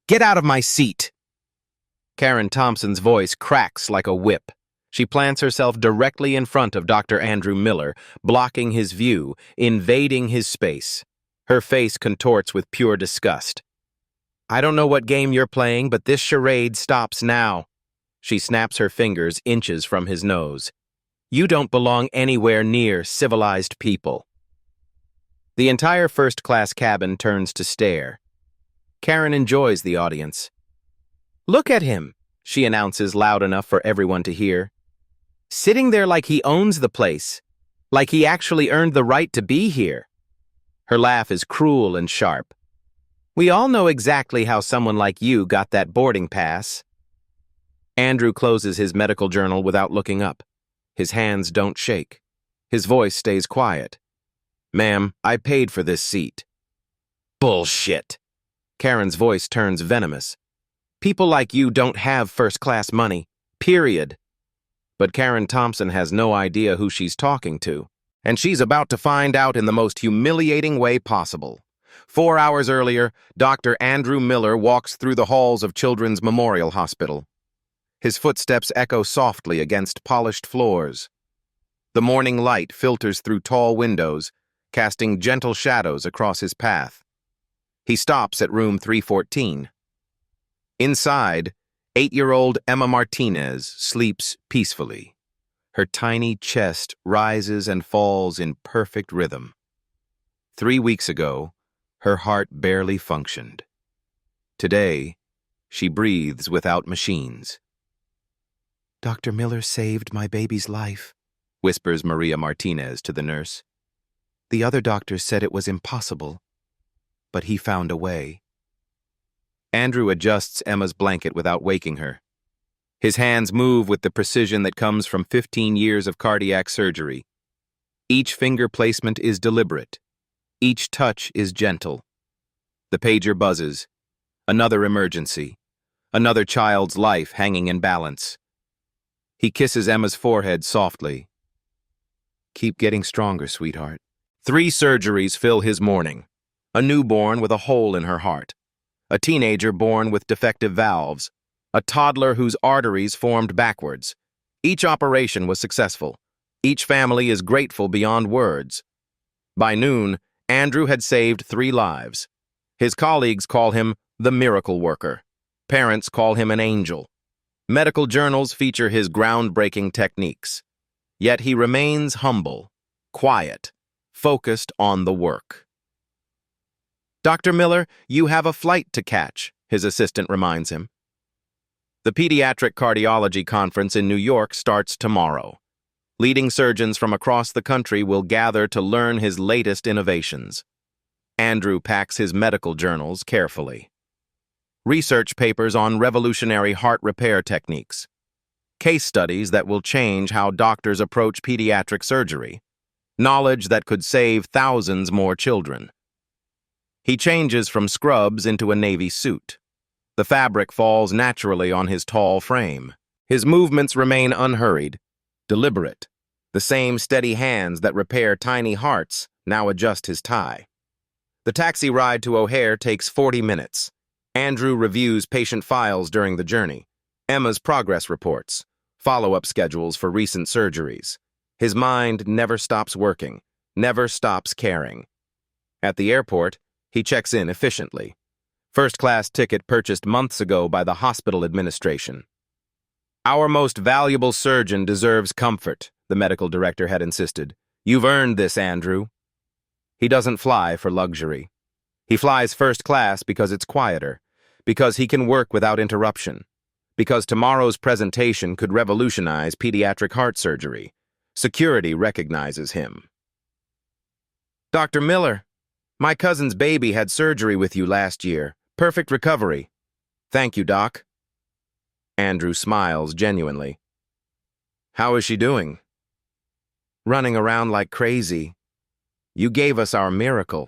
Get out of my seat! Karen Thompson's voice cracks like a whip. She plants herself directly in front of Dr. Andrew Miller, blocking his view, invading his space. Her face contorts with pure disgust. I don't know what game you're playing, but this charade stops now. She snaps her fingers inches from his nose. You don't belong anywhere near civilized people. The entire first-class cabin turns to stare. Karen enjoys the audience. Look at him, she announces loud enough for everyone to hear. Sitting there like he owns the place, like he actually earned the right to be here. Her laugh is cruel and sharp. We all know exactly how someone like you got that boarding pass. Andrew closes his medical journal without looking up. His hands don't shake. His voice stays quiet. Ma'am, I paid for this seat. Bullshit. Karen's voice turns venomous. People like you don't have first-class money, period. But Karen Thompson has no idea who she's talking to, and she's about to find out in the most humiliating way possible. 4 hours earlier, Dr. Andrew Miller walks through the halls of Children's Memorial Hospital. His footsteps echo softly against polished floors. The morning light filters through tall windows, casting gentle shadows across his path. He stops at room 314. Inside, 8-year-old Emma Martinez sleeps peacefully. Her tiny chest rises and falls in perfect rhythm. 3 weeks ago, her heart barely functioned. Today, she breathes without machines. Dr. Miller saved my baby's life, whispers Maria Martinez to the nurse. The other doctors said it was impossible, but he found a way. Andrew adjusts Emma's blanket without waking her. His hands move with the precision that comes from 15 years of cardiac surgery. Each finger placement is deliberate. Each touch is gentle. The pager buzzes. Another emergency. Another child's life hanging in balance. He kisses Emma's forehead softly. Keep getting stronger, sweetheart. 3 surgeries fill his morning. A newborn with a hole in her heart. A teenager born with defective valves. A toddler whose arteries formed backwards. Each operation was successful. Each family is grateful beyond words. By noon, Andrew had saved 3 lives. His colleagues call him the miracle worker. Parents call him an angel. Medical journals feature his groundbreaking techniques. Yet he remains humble, quiet, focused on the work. Dr. Miller, you have a flight to catch, his assistant reminds him. The Pediatric Cardiology Conference in New York starts tomorrow. Leading surgeons from across the country will gather to learn his latest innovations. Andrew packs his medical journals carefully. Research papers on revolutionary heart repair techniques. Case studies that will change how doctors approach pediatric surgery. Knowledge that could save thousands more children. He changes from scrubs into a navy suit. The fabric falls naturally on his tall frame. His movements remain unhurried, deliberate. The same steady hands that repair tiny hearts now adjust his tie. The taxi ride to O'Hare takes 40 minutes. Andrew reviews patient files during the journey. Emma's progress reports, follow-up schedules for recent surgeries. His mind never stops working, never stops caring. At the airport, he checks in efficiently. First-class ticket purchased months ago by the hospital administration. Our most valuable surgeon deserves comfort, the medical director had insisted. You've earned this, Andrew. He doesn't fly for luxury. He flies first class because it's quieter, because he can work without interruption, because tomorrow's presentation could revolutionize pediatric heart surgery. Security recognizes him. Dr. Miller, my cousin's baby had surgery with you last year. Perfect recovery. Thank you, Doc. Andrew smiles genuinely. How is she doing? Running around like crazy. You gave us our miracle.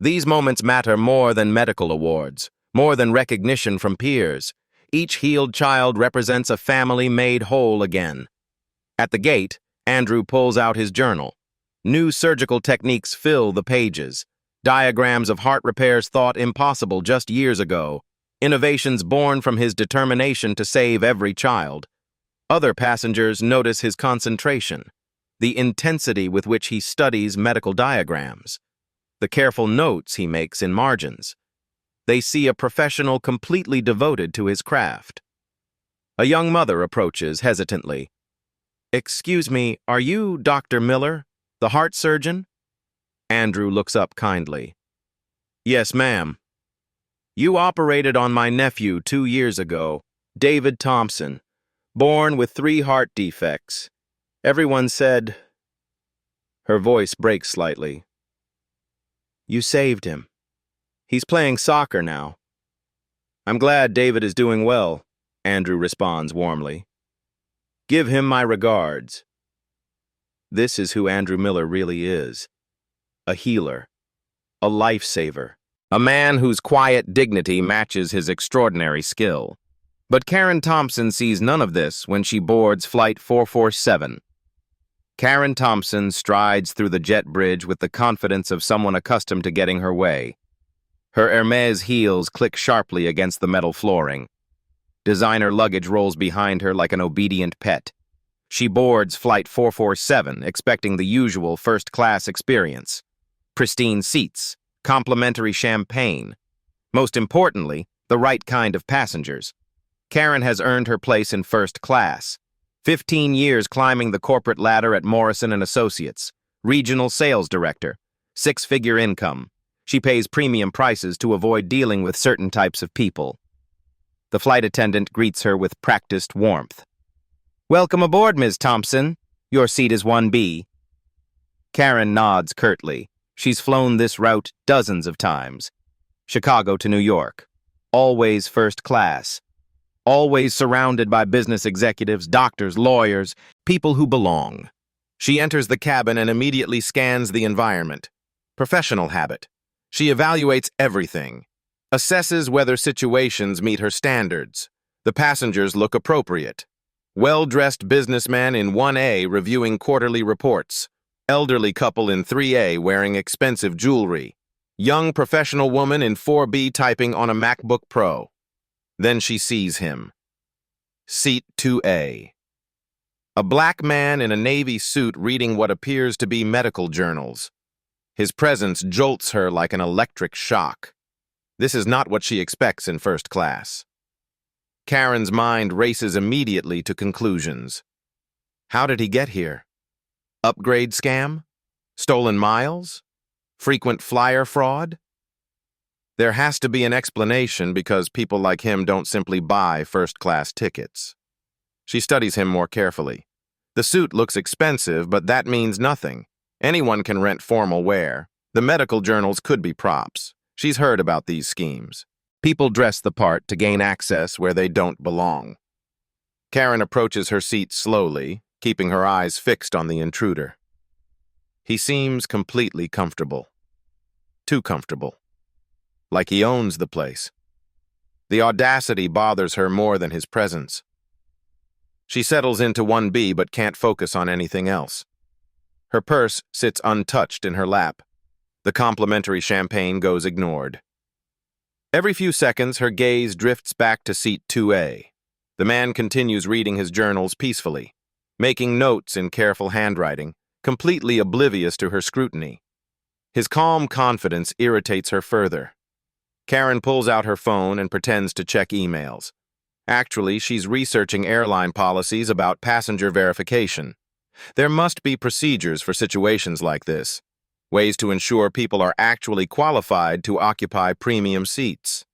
These moments matter more than medical awards, more than recognition from peers. Each healed child represents a family made whole again. At the gate, Andrew pulls out his journal. New surgical techniques fill the pages. Diagrams of heart repairs thought impossible just years ago. Innovations born from his determination to save every child. Other passengers notice his concentration, the intensity with which he studies medical diagrams, the careful notes he makes in margins. They see a professional completely devoted to his craft. A young mother approaches hesitantly. "Excuse me, are you Dr. Miller, the heart surgeon?" Andrew looks up kindly. "Yes, ma'am. You operated on my nephew 2 years ago, David Thompson, born with 3 heart defects. Everyone said—" Her voice breaks slightly. "You saved him. He's playing soccer now." "I'm glad David is doing well," Andrew responds warmly. "Give him my regards." This is who Andrew Miller really is. A healer. A lifesaver. A man whose quiet dignity matches his extraordinary skill. But Karen Thompson sees none of this when she boards Flight 447. Karen Thompson strides through the jet bridge with the confidence of someone accustomed to getting her way. Her Hermes heels click sharply against the metal flooring. Designer luggage rolls behind her like an obedient pet. She boards Flight 447, expecting the usual first-class experience. Pristine seats, complimentary champagne. Most importantly, the right kind of passengers. Karen has earned her place in first class. 15 years climbing the corporate ladder at Morrison & Associates. Regional sales director. 6-figure income. She pays premium prices to avoid dealing with certain types of people. The flight attendant greets her with practiced warmth. "Welcome aboard, Ms. Thompson. Your seat is 1B. Karen nods curtly. She's flown this route dozens of times. Chicago to New York. Always first class. Always surrounded by business executives, doctors, lawyers, people who belong. She enters the cabin and immediately scans the environment. Professional habit. She evaluates everything. Assesses whether situations meet her standards. The passengers look appropriate. Well-dressed businessman in 1A reviewing quarterly reports. Elderly couple in 3A wearing expensive jewelry. Young professional woman in 4B typing on a MacBook Pro. Then she sees him. Seat 2A. A black man in a navy suit reading what appears to be medical journals. His presence jolts her like an electric shock. This is not what she expects in first class. Karen's mind races immediately to conclusions. How did he get here? Upgrade scam? Stolen miles? Frequent flyer fraud? There has to be an explanation because people like him don't simply buy first-class tickets. She studies him more carefully. The suit looks expensive, but that means nothing. Anyone can rent formal wear. The medical journals could be props. She's heard about these schemes. People dress the part to gain access where they don't belong. Karen approaches her seat slowly, keeping her eyes fixed on the intruder. He seems completely comfortable. Too comfortable. Like he owns the place. The audacity bothers her more than his presence. She settles into 1B but can't focus on anything else. Her purse sits untouched in her lap. The complimentary champagne goes ignored. Every few seconds, her gaze drifts back to seat 2A. The man continues reading his journals peacefully, making notes in careful handwriting, completely oblivious to her scrutiny. His calm confidence irritates her further. Karen pulls out her phone and pretends to check emails. Actually, she's researching airline policies about passenger verification. There must be procedures for situations like this. Ways to ensure people are actually qualified to occupy premium seats.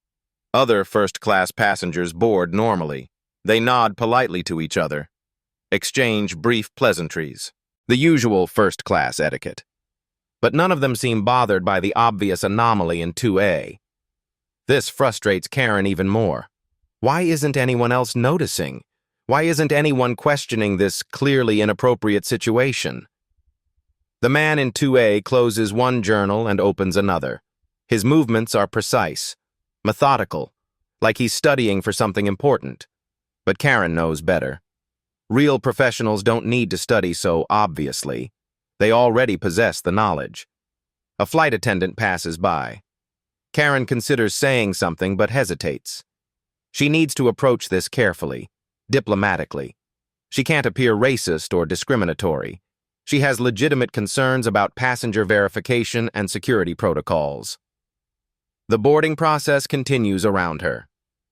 Other first-class passengers board normally. They nod politely to each other. Exchange brief pleasantries. The usual first-class etiquette. But none of them seem bothered by the obvious anomaly in 2A. This frustrates Karen even more. Why isn't anyone else noticing? Why isn't anyone questioning this clearly inappropriate situation? The man in 2A closes one journal and opens another. His movements are precise, methodical, like he's studying for something important. But Karen knows better. Real professionals don't need to study so obviously. They already possess the knowledge. A flight attendant passes by. Karen considers saying something but hesitates. She needs to approach this carefully, diplomatically. She can't appear racist or discriminatory. She has legitimate concerns about passenger verification and security protocols. The boarding process continues around her.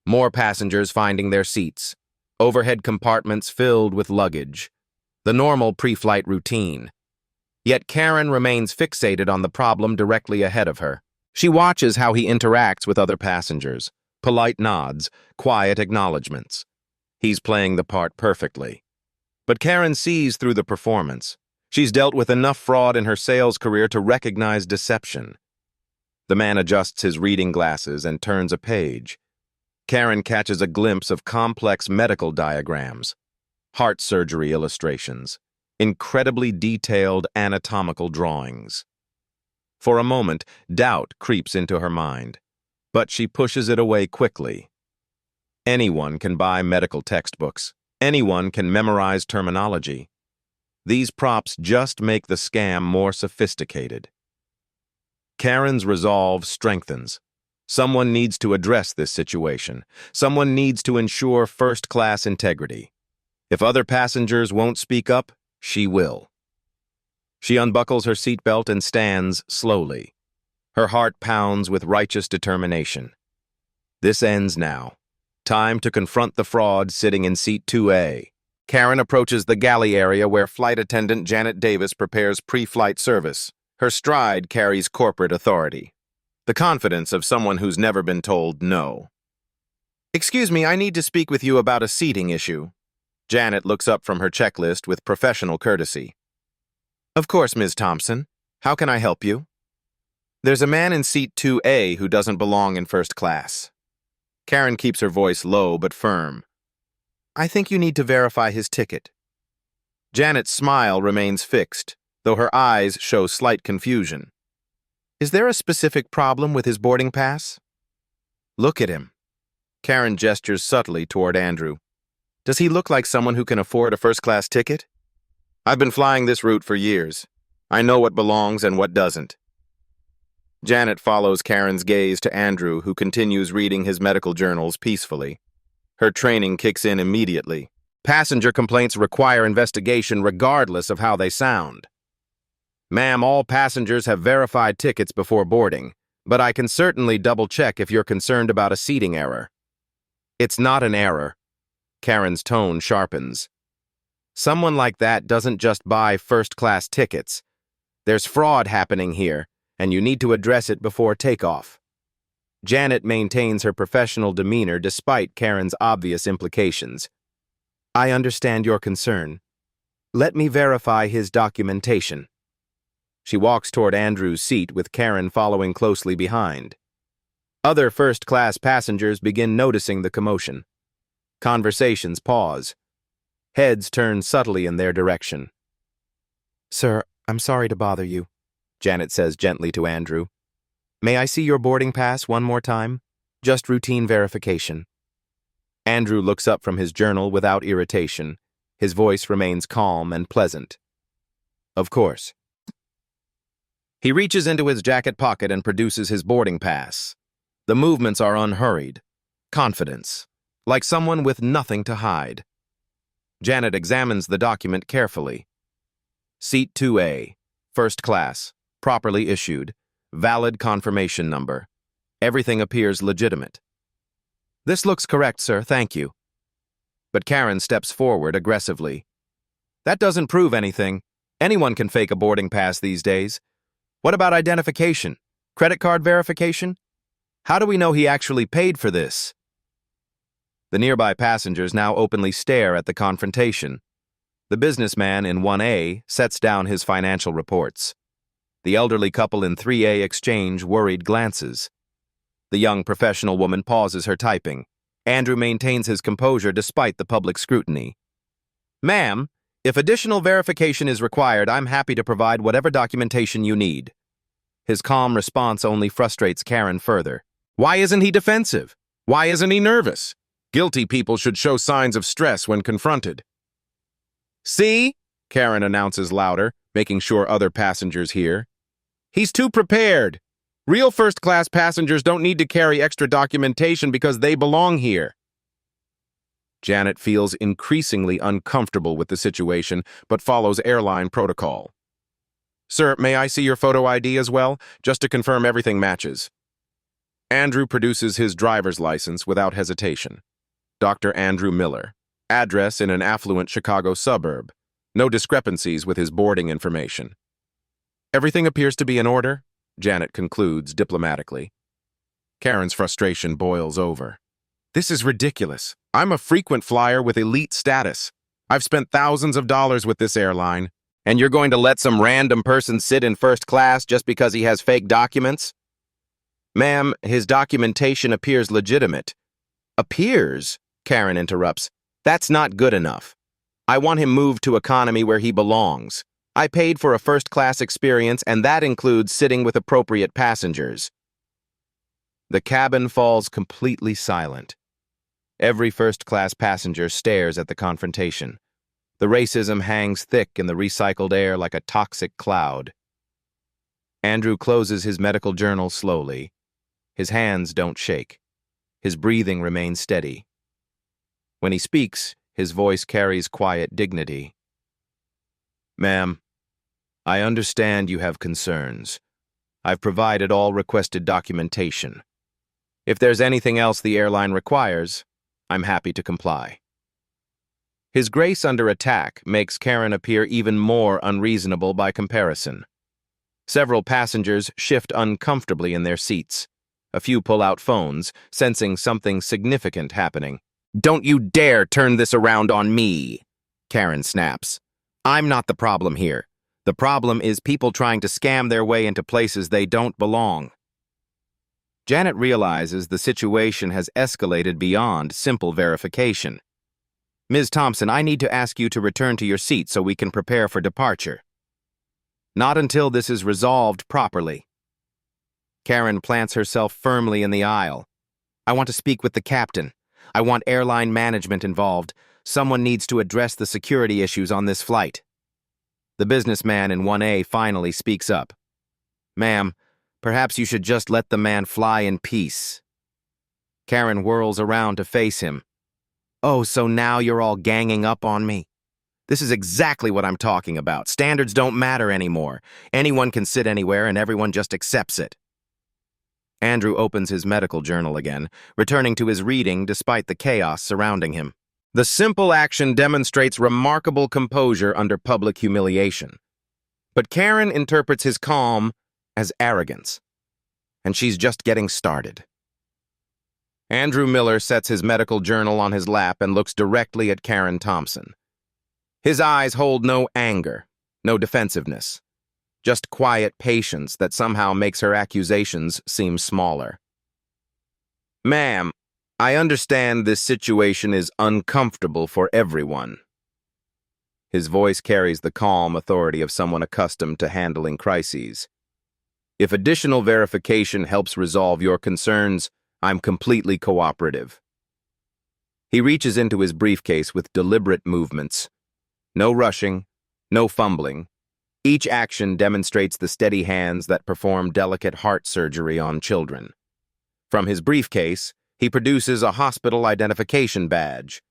More passengers finding their seats. Overhead compartments filled with luggage. The normal pre-flight routine. Yet Karen remains fixated on the problem directly ahead of her. She watches how he interacts with other passengers. Polite nods, quiet acknowledgments. He's playing the part perfectly. But Karen sees through the performance. She's dealt with enough fraud in her sales career to recognize deception. The man adjusts his reading glasses and turns a page. Karen catches a glimpse of complex medical diagrams, heart surgery illustrations, incredibly detailed anatomical drawings. For a moment, doubt creeps into her mind, but she pushes it away quickly. Anyone can buy medical textbooks. Anyone can memorize terminology. These props just make the scam more sophisticated. Karen's resolve strengthens. Someone needs to address this situation. Someone needs to ensure first-class integrity. If other passengers won't speak up, she will. She unbuckles her seatbelt and stands slowly. Her heart pounds with righteous determination. This ends now. Time to confront the fraud sitting in seat 2A. Karen approaches the galley area where flight attendant Janet Davis prepares pre-flight service. Her stride carries corporate authority. The confidence of someone who's never been told no. "Excuse me, I need to speak with you about a seating issue." Janet looks up from her checklist with professional courtesy. "Of course, Ms. Thompson. How can I help you?" "There's a man in seat 2A who doesn't belong in first class." Karen keeps her voice low but firm. "I think you need to verify his ticket." Janet's smile remains fixed, though her eyes show slight confusion. "Is there a specific problem with his boarding pass?" "Look at him." Karen gestures subtly toward Andrew. "Does he look like someone who can afford a first-class ticket?" "I've been flying this route for years. I know what belongs and what doesn't." Janet follows Karen's gaze to Andrew, who continues reading his medical journals peacefully. Her training kicks in immediately. Passenger complaints require investigation regardless of how they sound. "Ma'am, all passengers have verified tickets before boarding, but I can certainly double-check if you're concerned about a seating error." "It's not an error." Karen's tone sharpens. "Someone like that doesn't just buy first-class tickets. There's fraud happening here, and you need to address it before takeoff." Janet maintains her professional demeanor despite Karen's obvious implications. "I understand your concern. Let me verify his documentation." She walks toward Andrew's seat with Karen following closely behind. Other first-class passengers begin noticing the commotion. Conversations pause. Heads turn subtly in their direction. "Sir, I'm sorry to bother you," Janet says gently to Andrew. "May I see your boarding pass one more time? Just routine verification." Andrew looks up from his journal without irritation. His voice remains calm and pleasant. "Of course." He reaches into his jacket pocket and produces his boarding pass. The movements are unhurried. Confidence. Like someone with nothing to hide. Janet examines the document carefully. Seat 2A. First class. Properly issued. Valid confirmation number. Everything appears legitimate. "This looks correct, sir, thank you." But Karen steps forward aggressively. "That doesn't prove anything. Anyone can fake a boarding pass these days. What about identification? Credit card verification? How do we know he actually paid for this?" The nearby passengers now openly stare at the confrontation. The businessman in 1A sets down his financial reports. The elderly couple in 3A exchange worried glances. The young professional woman pauses her typing. Andrew maintains his composure despite the public scrutiny. "Ma'am, if additional verification is required, I'm happy to provide whatever documentation you need." His calm response only frustrates Karen further. Why isn't he defensive? Why isn't he nervous? Guilty people should show signs of stress when confronted. "See?" Karen announces louder, making sure other passengers hear. He's too prepared. Real first-class passengers don't need to carry extra documentation because they belong here. Janet feels increasingly uncomfortable with the situation, but follows airline protocol. Sir, may I see your photo ID as well, just to confirm everything matches? Andrew produces his driver's license without hesitation. Dr. Andrew Miller. Address in an affluent Chicago suburb. No discrepancies with his boarding information. Everything appears to be in order, Janet concludes diplomatically. Karen's frustration boils over. This is ridiculous. I'm a frequent flyer with elite status. I've spent thousands of dollars with this airline, and you're going to let some random person sit in first class just because he has fake documents? Ma'am, his documentation appears legitimate. Appears? Karen interrupts. That's not good enough. I want him moved to economy where he belongs. I paid for a first-class experience, and that includes sitting with appropriate passengers. The cabin falls completely silent. Every first-class passenger stares at the confrontation. The racism hangs thick in the recycled air like a toxic cloud. Andrew closes his medical journal slowly. His hands don't shake. His breathing remains steady. When he speaks, his voice carries quiet dignity. Ma'am, I understand you have concerns. I've provided all requested documentation. If there's anything else the airline requires, I'm happy to comply. His grace under attack makes Karen appear even more unreasonable by comparison. Several passengers shift uncomfortably in their seats. A few pull out phones, sensing something significant happening. Don't you dare turn this around on me, Karen snaps. I'm not the problem here. The problem is people trying to scam their way into places they don't belong. Janet realizes the situation has escalated beyond simple verification. Ms. Thompson, I need to ask you to return to your seat so we can prepare for departure. Not until this is resolved properly. Karen plants herself firmly in the aisle. I want to speak with the captain. I want airline management involved. Someone needs to address the security issues on this flight. The businessman in 1A finally speaks up. Ma'am, perhaps you should just let the man fly in peace. Karen whirls around to face him. Oh, so now you're all ganging up on me? This is exactly what I'm talking about. Standards don't matter anymore. Anyone can sit anywhere and everyone just accepts it. Andrew opens his medical journal again, returning to his reading despite the chaos surrounding him. The simple action demonstrates remarkable composure under public humiliation. But Karen interprets his calm as arrogance. And she's just getting started. Andrew Miller sets his medical journal on his lap and looks directly at Karen Thompson. His eyes hold no anger, no defensiveness. Just quiet patience that somehow makes her accusations seem smaller. Ma'am, I understand this situation is uncomfortable for everyone. His voice carries the calm authority of someone accustomed to handling crises. If additional verification helps resolve your concerns, I'm completely cooperative. He reaches into his briefcase with deliberate movements. No rushing, no fumbling. Each action demonstrates the steady hands that perform delicate heart surgery on children. From his briefcase, he produces a hospital identification badge.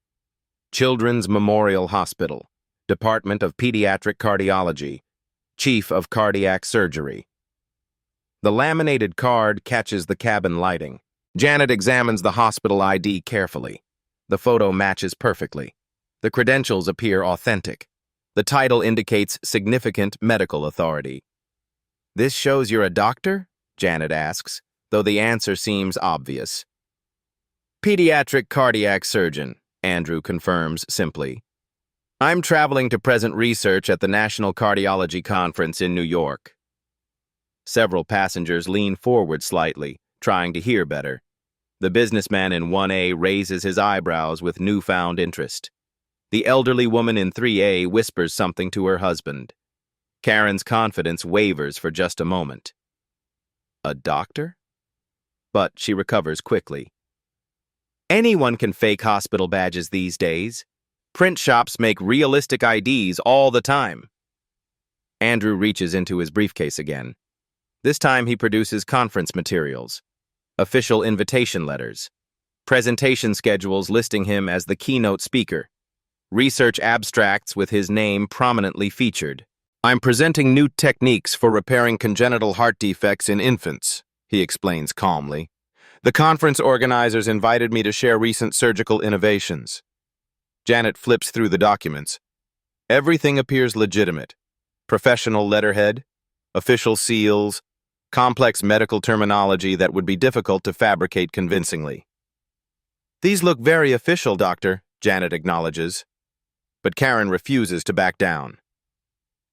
Children's Memorial Hospital, Department of Pediatric Cardiology, Chief of Cardiac Surgery. The laminated card catches the cabin lighting. Janet examines the hospital ID carefully. The photo matches perfectly. The credentials appear authentic. The title indicates significant medical authority. This shows you're a doctor? Janet asks, though the answer seems obvious. Pediatric cardiac surgeon, Andrew confirms simply. I'm traveling to present research at the National Cardiology Conference in New York. Several passengers lean forward slightly, trying to hear better. The businessman in 1A raises his eyebrows with newfound interest. The elderly woman in 3A whispers something to her husband. Karen's confidence wavers for just a moment. A doctor? But she recovers quickly. Anyone can fake hospital badges these days. Print shops make realistic IDs all the time. Andrew reaches into his briefcase again. This time he produces conference materials, official invitation letters, presentation schedules listing him as the keynote speaker, research abstracts with his name prominently featured. "I'm presenting new techniques for repairing congenital heart defects in infants," he explains calmly. "The conference organizers invited me to share recent surgical innovations." Janet flips through the documents. Everything appears legitimate. Professional letterhead, official seals, complex medical terminology that would be difficult to fabricate convincingly. "These look very official, Doctor," Janet acknowledges. But Karen refuses to back down.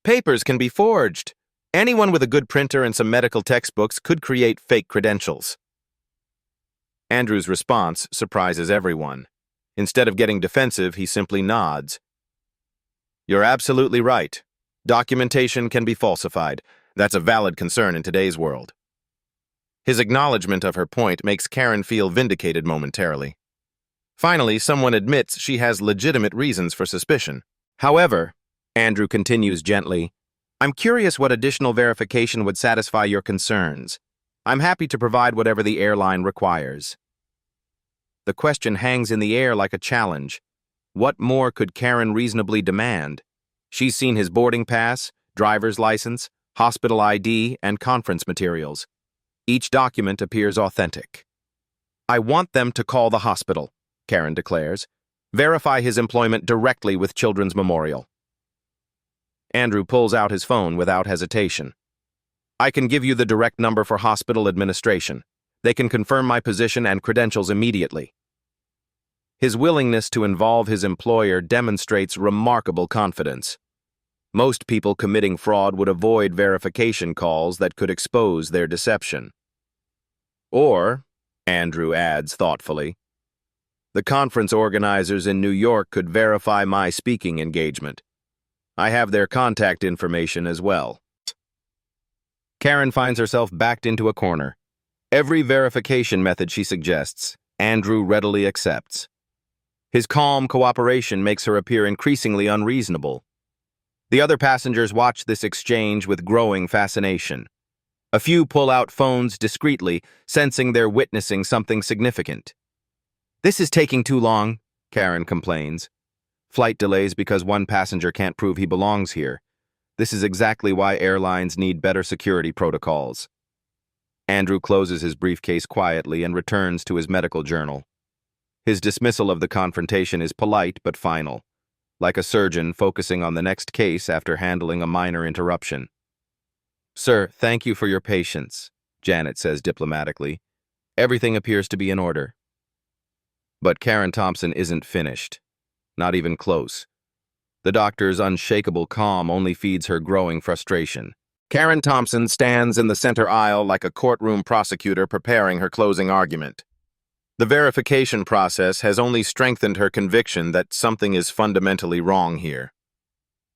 "Papers can be forged. Anyone with a good printer and some medical textbooks could create fake credentials." Andrew's response surprises everyone. Instead of getting defensive, he simply nods. "You're absolutely right. Documentation can be falsified. That's a valid concern in today's world." His acknowledgement of her point makes Karen feel vindicated momentarily. Finally, someone admits she has legitimate reasons for suspicion. "However," Andrew continues gently, "I'm curious what additional verification would satisfy your concerns. I'm happy to provide whatever the airline requires." The question hangs in the air like a challenge. What more could Karen reasonably demand? She's seen his boarding pass, driver's license, hospital ID, and conference materials. Each document appears authentic. "I want them to call the hospital," Karen declares. "Verify his employment directly with Children's Memorial." Andrew pulls out his phone without hesitation. "I can give you the direct number for hospital administration. They can confirm my position and credentials immediately." His willingness to involve his employer demonstrates remarkable confidence. Most people committing fraud would avoid verification calls that could expose their deception. Or, Andrew adds thoughtfully, the conference organizers in New York could verify my speaking engagement. I have their contact information as well. Karen finds herself backed into a corner. Every verification method she suggests, Andrew readily accepts. His calm cooperation makes her appear increasingly unreasonable. The other passengers watch this exchange with growing fascination. A few pull out phones discreetly, sensing they're witnessing something significant. "This is taking too long," Karen complains. "Flight delays because one passenger can't prove he belongs here. This is exactly why airlines need better security protocols." Andrew closes his briefcase quietly and returns to his medical journal. His dismissal of the confrontation is polite but final, like a surgeon focusing on the next case after handling a minor interruption. "Sir, thank you for your patience," Janet says diplomatically. "Everything appears to be in order." But Karen Thompson isn't finished. Not even close. The doctor's unshakable calm only feeds her growing frustration. Karen Thompson stands in the center aisle like a courtroom prosecutor preparing her closing argument. The verification process has only strengthened her conviction that something is fundamentally wrong here.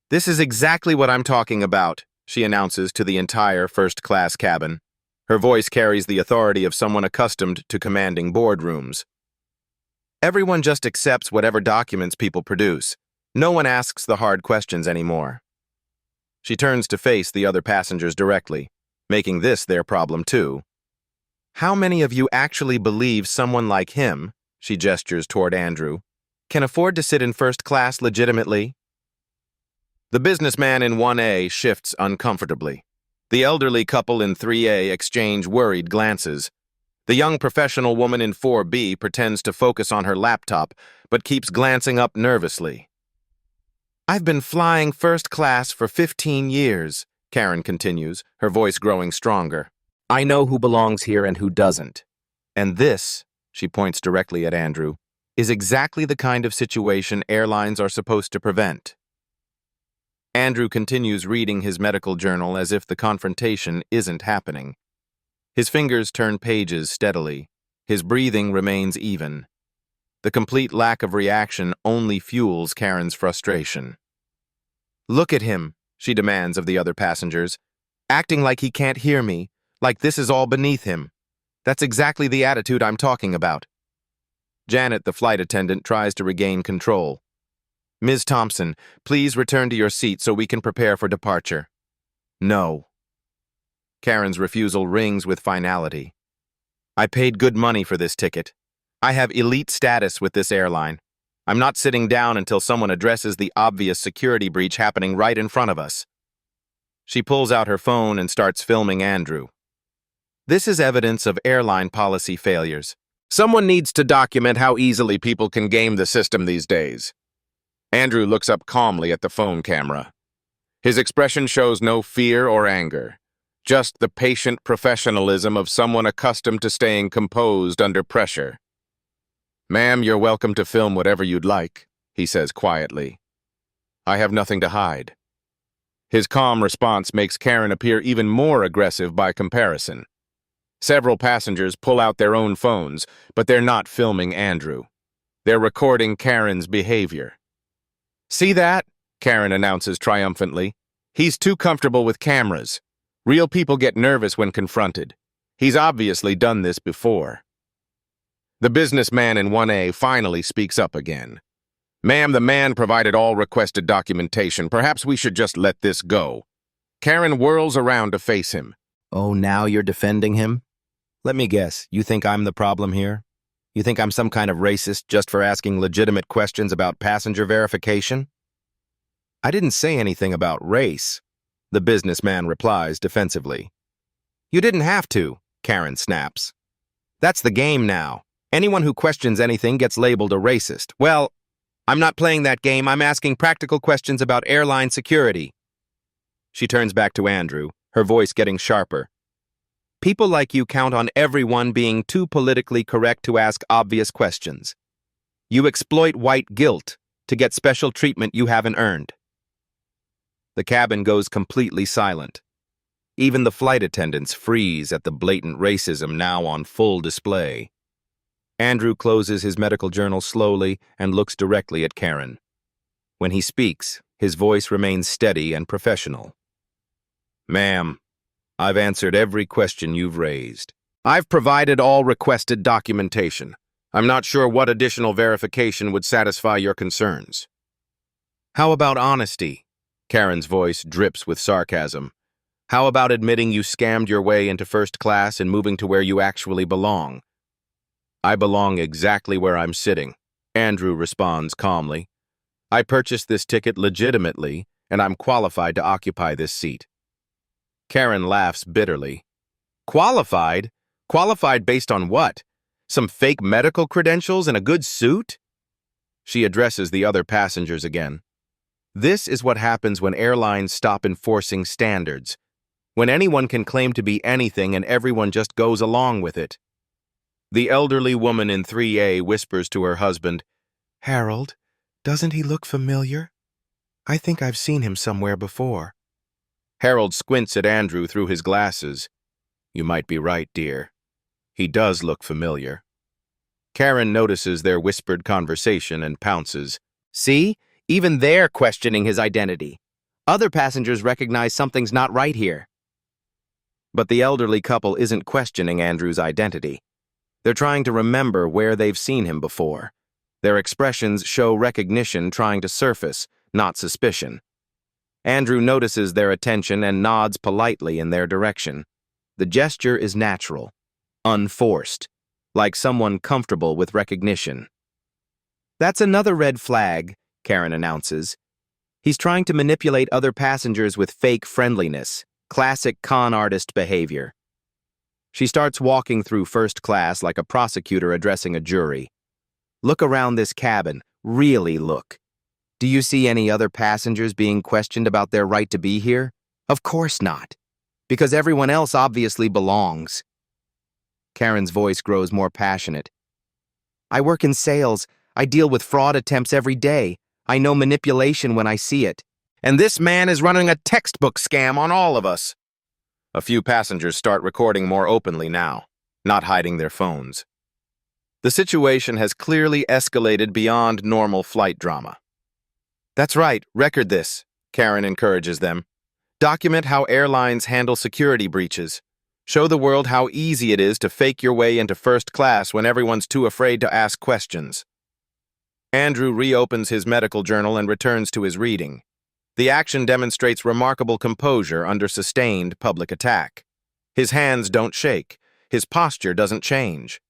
"This is exactly what I'm talking about," she announces to the entire first-class cabin. Her voice carries the authority of someone accustomed to commanding boardrooms. "Everyone just accepts whatever documents people produce. No one asks the hard questions anymore." She turns to face the other passengers directly, making this their problem too. "How many of you actually believe someone like him," she gestures toward Andrew, "can afford to sit in first class legitimately?" The businessman in 1A shifts uncomfortably. The elderly couple in 3A exchange worried glances. The young professional woman in 4B pretends to focus on her laptop, but keeps glancing up nervously. "I've been flying first class for 15 years, Karen continues, her voice growing stronger. "I know who belongs here and who doesn't. And this," she points directly at Andrew, "is exactly the kind of situation airlines are supposed to prevent." Andrew continues reading his medical journal as if the confrontation isn't happening. His fingers turn pages steadily. His breathing remains even. The complete lack of reaction only fuels Karen's frustration. "Look at him," she demands of the other passengers, "acting like he can't hear me, like this is all beneath him. That's exactly the attitude I'm talking about." Janet, the flight attendant, tries to regain control. "Ms. Thompson, please return to your seat so we can prepare for departure." "No." Karen's refusal rings with finality. I paid good money for this ticket. I have elite status with this airline. I'm not sitting down until someone addresses the obvious security breach happening right in front of us. She pulls out her phone and starts filming Andrew. This is evidence of airline policy failures. Someone needs to document how easily people can game the system these days. Andrew looks up calmly at the phone camera. His expression shows no fear or anger, just the patient professionalism of someone accustomed to staying composed under pressure. "Ma'am, you're welcome to film whatever you'd like," he says quietly. "I have nothing to hide." His calm response makes Karen appear even more aggressive by comparison. Several passengers pull out their own phones, but they're not filming Andrew. They're recording Karen's behavior. "See that?" Karen announces triumphantly. "He's too comfortable with cameras. Real people get nervous when confronted. He's obviously done this before." The businessman in 1A finally speaks up again. "Ma'am, the man provided all requested documentation. Perhaps we should just let this go." Karen whirls around to face him. "Oh, now you're defending him? Let me guess, you think I'm the problem here? You think I'm some kind of racist just for asking legitimate questions about passenger verification?" "I didn't say anything about race," the businessman replies defensively. "You didn't have to," Karen snaps. "That's the game now. Anyone who questions anything gets labeled a racist. Well, I'm not playing that game. I'm asking practical questions about airline security." She turns back to Andrew, her voice getting sharper. "People like you count on everyone being too politically correct to ask obvious questions. You exploit white guilt to get special treatment you haven't earned." The cabin goes completely silent. Even the flight attendants freeze at the blatant racism now on full display. Andrew closes his medical journal slowly and looks directly at Karen. When he speaks, his voice remains steady and professional. "Ma'am, I've answered every question you've raised. I've provided all requested documentation. I'm not sure what additional verification would satisfy your concerns." "How about honesty?" Karen's voice drips with sarcasm. "How about admitting you scammed your way into first class and moving to where you actually belong?" "I belong exactly where I'm sitting," Andrew responds calmly. "I purchased this ticket legitimately, and I'm qualified to occupy this seat." Karen laughs bitterly. "Qualified? Qualified based on what? Some fake medical credentials and a good suit?" She addresses the other passengers again. "This is what happens when airlines stop enforcing standards. When anyone can claim to be anything and everyone just goes along with it." The elderly woman in 3A whispers to her husband, "Harold, doesn't he look familiar? I think I've seen him somewhere before." Harold squints at Andrew through his glasses. "You might be right, dear. He does look familiar." Karen notices their whispered conversation and pounces. "See? Even they're questioning his identity. Other passengers recognize something's not right here." But the elderly couple isn't questioning Andrew's identity. They're trying to remember where they've seen him before. Their expressions show recognition trying to surface, not suspicion. Andrew notices their attention and nods politely in their direction. The gesture is natural, unforced, like someone comfortable with recognition. "That's another red flag," Karen announces. "He's trying to manipulate other passengers with fake friendliness, classic con artist behavior." She starts walking through first class like a prosecutor addressing a jury. "Look around this cabin. Really look. Do you see any other passengers being questioned about their right to be here? Of course not, because everyone else obviously belongs." Karen's voice grows more passionate. "I work in sales. I deal with fraud attempts every day. I know manipulation when I see it. And this man is running a textbook scam on all of us." A few passengers start recording more openly now, not hiding their phones. The situation has clearly escalated beyond normal flight drama. "That's right, record this," Karen encourages them. "Document how airlines handle security breaches. Show the world how easy it is to fake your way into first class when everyone's too afraid to ask questions." Andrew reopens his medical journal and returns to his reading. The action demonstrates remarkable composure under sustained public attack. His hands don't shake. His posture doesn't change.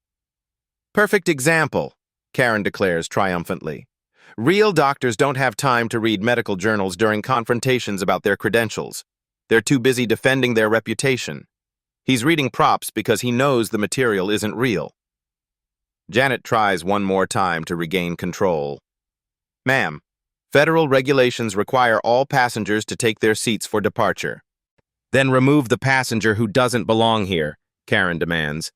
Perfect example, Karen declares triumphantly. Real doctors don't have time to read medical journals during confrontations about their credentials. They're too busy defending their reputation. He's reading props because he knows the material isn't real. Janet tries one more time to regain control. Ma'am, federal regulations require all passengers to take their seats for departure. Then remove the passenger who doesn't belong here, Karen demands.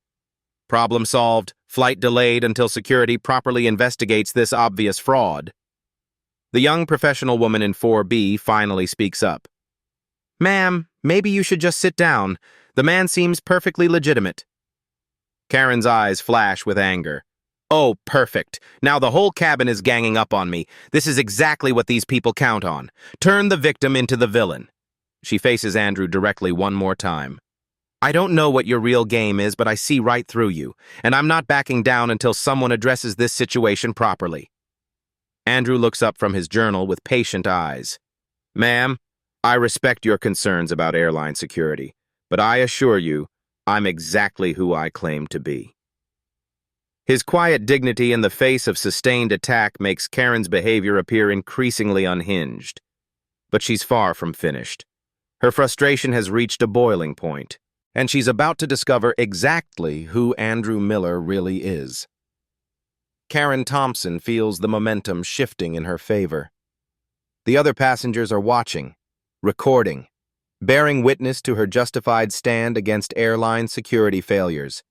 Problem solved, flight delayed until security properly investigates this obvious fraud. The young professional woman in 4B finally speaks up. Ma'am, maybe you should just sit down. The man seems perfectly legitimate. Karen's eyes flash with anger. Oh, perfect. Now the whole cabin is ganging up on me. This is exactly what these people count on. Turn the victim into the villain. She faces Andrew directly one more time. I don't know what your real game is, but I see right through you, and I'm not backing down until someone addresses this situation properly. Andrew looks up from his journal with patient eyes. Ma'am, I respect your concerns about airline security, but I assure you, I'm exactly who I claim to be. His quiet dignity in the face of sustained attack makes Karen's behavior appear increasingly unhinged. But she's far from finished. Her frustration has reached a boiling point, and she's about to discover exactly who Andrew Miller really is. Karen Thompson feels the momentum shifting in her favor. The other passengers are watching, recording, bearing witness to her justified stand against airline security failures.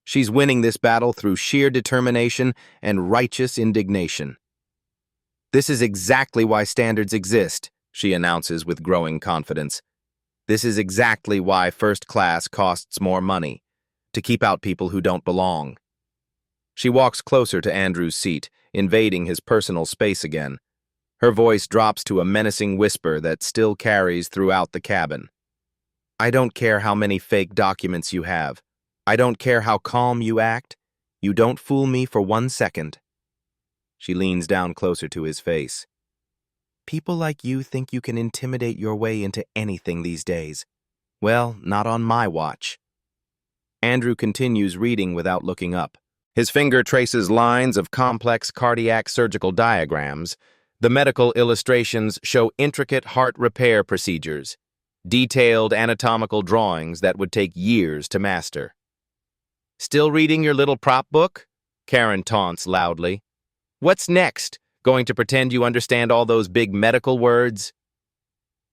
She's winning this battle through sheer determination and righteous indignation. This is exactly why standards exist, she announces with growing confidence. This is exactly why first class costs more money, to keep out people who don't belong. She walks closer to Andrew's seat, invading his personal space again. Her voice drops to a menacing whisper that still carries throughout the cabin. I don't care how many fake documents you have. I don't care how calm you act. You don't fool me for 1 second. She leans down closer to his face. People like you think you can intimidate your way into anything these days. Well, not on my watch. Andrew continues reading without looking up. His finger traces lines of complex cardiac surgical diagrams. The medical illustrations show intricate heart repair procedures, detailed anatomical drawings that would take years to master. Still reading your little prop book? Karen taunts loudly. What's next? Going to pretend you understand all those big medical words?